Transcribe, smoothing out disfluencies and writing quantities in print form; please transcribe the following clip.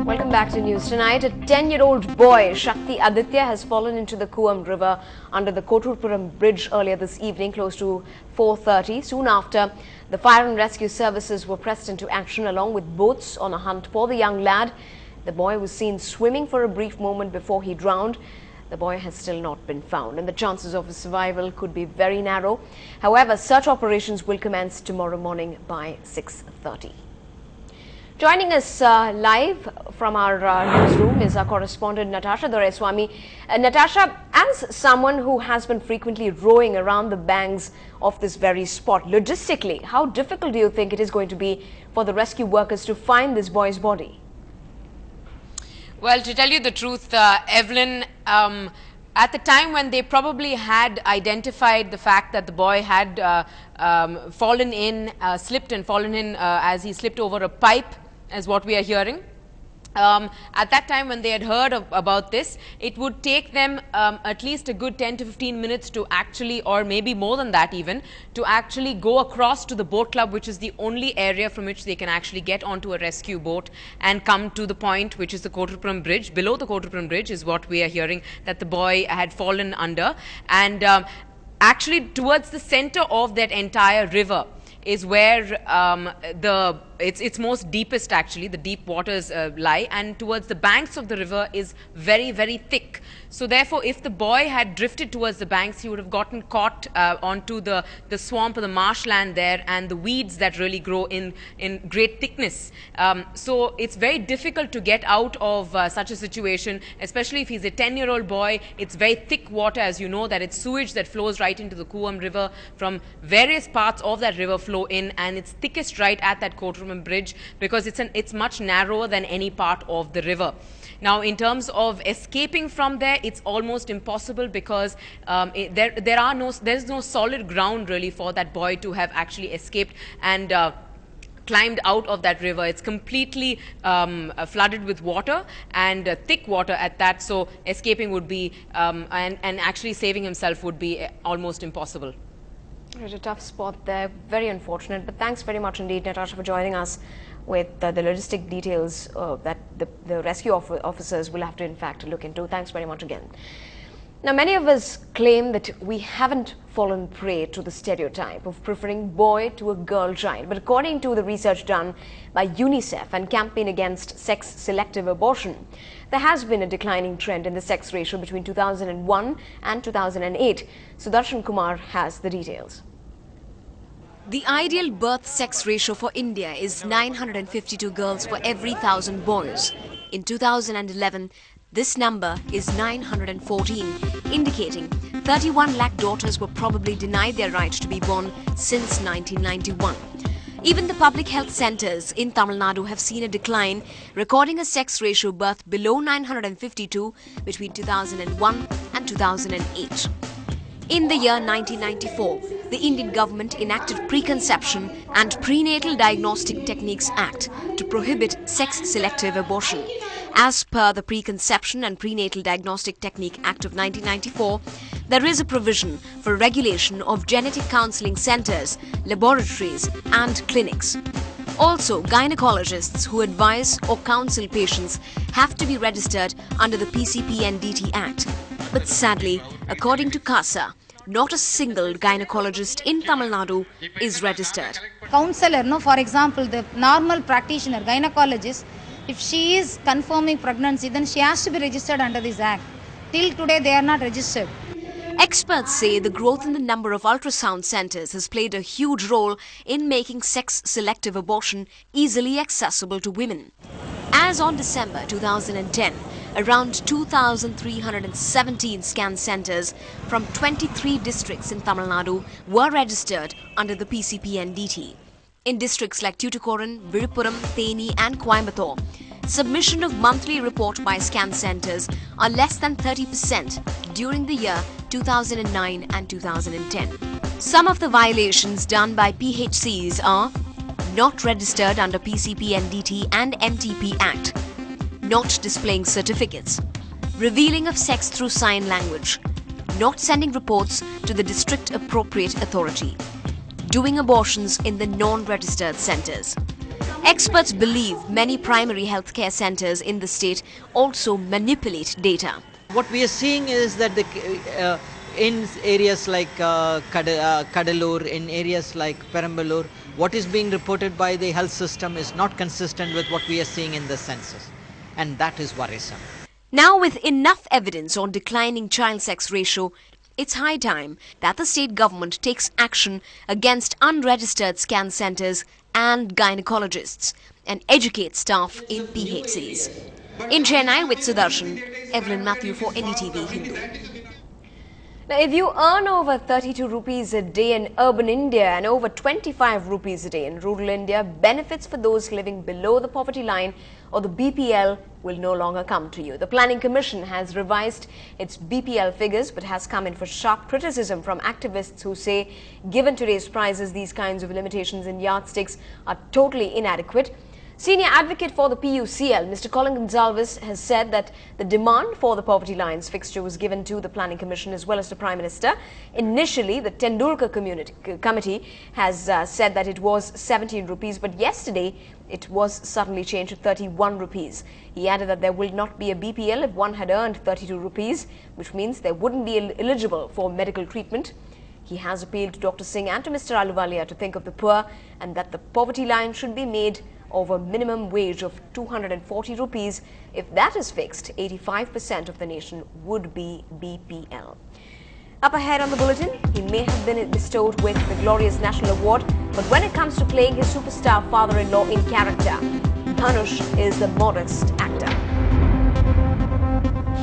Welcome back to News Tonight. A 10-year-old boy, Shakti Aditya, has fallen into the Kuam River under the Koturpuram bridge earlier this evening, close to 4:30. Soon after, the fire and rescue services were pressed into action along with boats on a hunt for the young lad. The boy was seen swimming for a brief moment before he drowned. The boy has still not been found, and the chances of his survival could be very narrow. However, search operations will commence tomorrow morning by 6:30. Joining us live from our newsroom is our correspondent Natasha Doreswamy. Natasha, as someone who has been frequently rowing around the banks of this very spot, logistically, how difficult do you think it is going to be for the rescue workers to find this boy's body? Well, to tell you the truth, Evelyn, at the time when they probably had identified the fact that the boy had fallen in, slipped and fallen in as he slipped over a pipe, as what we are hearing. At that time when they had heard about this, it would take them at least a good 10 to 15 minutes to actually, or maybe more than that even, to actually go across to the boat club, which is the only area from which they can actually get onto a rescue boat and come to the point, which is the Koturpuram bridge. Below the Koturpuram bridge is what we are hearing that the boy had fallen under, and actually towards the center of that entire river is where it's most deepest, actually, the deep waters lie, and towards the banks of the river is very, very thick. So therefore, if the boy had drifted towards the banks, he would have gotten caught onto the swamp or the marshland there and the weeds that really grow in great thickness. So it's very difficult to get out of such a situation, especially if he's a 10-year-old boy. It's very thick water, as you know, that it's sewage that flows right into the Kuam River from various parts of that river flow in, and it's thickest right at that Koturpuram bridge because it's much narrower than any part of the river. Now, in terms of escaping from there, it's almost impossible because there's no solid ground really for that boy to have actually escaped and climbed out of that river. It's completely flooded with water and thick water at that, so escaping would be and actually saving himself would be almost impossible. It's a tough spot there, very unfortunate, but thanks very much indeed, Natasha, for joining us with the logistic details that the rescue officers will have to in fact look into. Thanks very much again. Now, many of us claim that we haven't fallen prey to the stereotype of preferring boy to a girl child, but according to the research done by UNICEF and Campaign Against Sex-Selective Abortion, there has been a declining trend in the sex ratio between 2001 and 2008. Sudarshan Kumar has the details. The ideal birth sex ratio for India is 952 girls for every 1,000 boys. In 2011, this number is 914, indicating 31 lakh daughters were probably denied their right to be born since 1991. Even the public health centers in Tamil Nadu have seen a decline, recording a sex ratio birth below 952 between 2001 and 2008. In the year 1994, the Indian government enacted Preconception and Prenatal Diagnostic Techniques Act to prohibit sex-selective abortion. As per the Preconception and Prenatal Diagnostic Technique Act of 1994, there is a provision for regulation of genetic counseling centers, laboratories and clinics. Also, gynecologists who advise or counsel patients have to be registered under the PCP&DT Act. But sadly, according to CASA, not a single gynecologist in Tamil Nadu is registered. Counselor, no, for example, the normal practitioner, gynecologist, if she is confirming pregnancy, then she has to be registered under this act. Till today, they are not registered. Experts say the growth in the number of ultrasound centers has played a huge role in making sex-selective abortion easily accessible to women. As on December 2010, around 2,317 scan centers from 23 districts in Tamil Nadu were registered under the PCP&DT. In districts like Tuticorin, Viluppuram, Theni and Coimbatore, submission of monthly report by scan centers are less than 30% during the year 2009 and 2010. Some of the violations done by PHCs are not registered under PCP&DT and MTP Act, not displaying certificates, revealing of sex through sign language, not sending reports to the district appropriate authority, doing abortions in the non-registered centers. Experts believe many primary healthcare centers in the state also manipulate data. What we are seeing is that in areas like Kadalur, in areas like Perambalur, what is being reported by the health system is not consistent with what we are seeing in the census, and that is worrisome. Now, with enough evidence on declining child sex ratio, it's high time that the state government takes action against unregistered scan centers and gynecologists and educates staff in PHCs. In Chennai with Sudarshan, Evelyn Matthew for NDTV Hindu. Now, if you earn over 32 rupees a day in urban India and over 25 rupees a day in rural India, benefits for those living below the poverty line or the BPL will no longer come to you. The Planning Commission has revised its BPL figures but has come in for sharp criticism from activists who say, given today's prices, these kinds of limitations and yardsticks are totally inadequate. Senior advocate for the PUCL, Mr. Colin Gonsalves, has said that the demand for the poverty lines fixture was given to the Planning Commission as well as the Prime Minister. Initially, the Tendulkar Committee has said that it was 17 rupees, but yesterday it was suddenly changed to 31 rupees. He added that there will not be a BPL if one had earned 32 rupees, which means they wouldn't be eligible for medical treatment. He has appealed to Dr. Singh and to Mr. Ahluwalia to think of the poor and that the poverty line should be made over minimum wage of 240 rupees. If that is fixed, 85% of the nation would be BPL. Up ahead on the bulletin, he may have been bestowed with the glorious national award, but when it comes to playing his superstar father-in-law in character, Dhanush is the modest actor.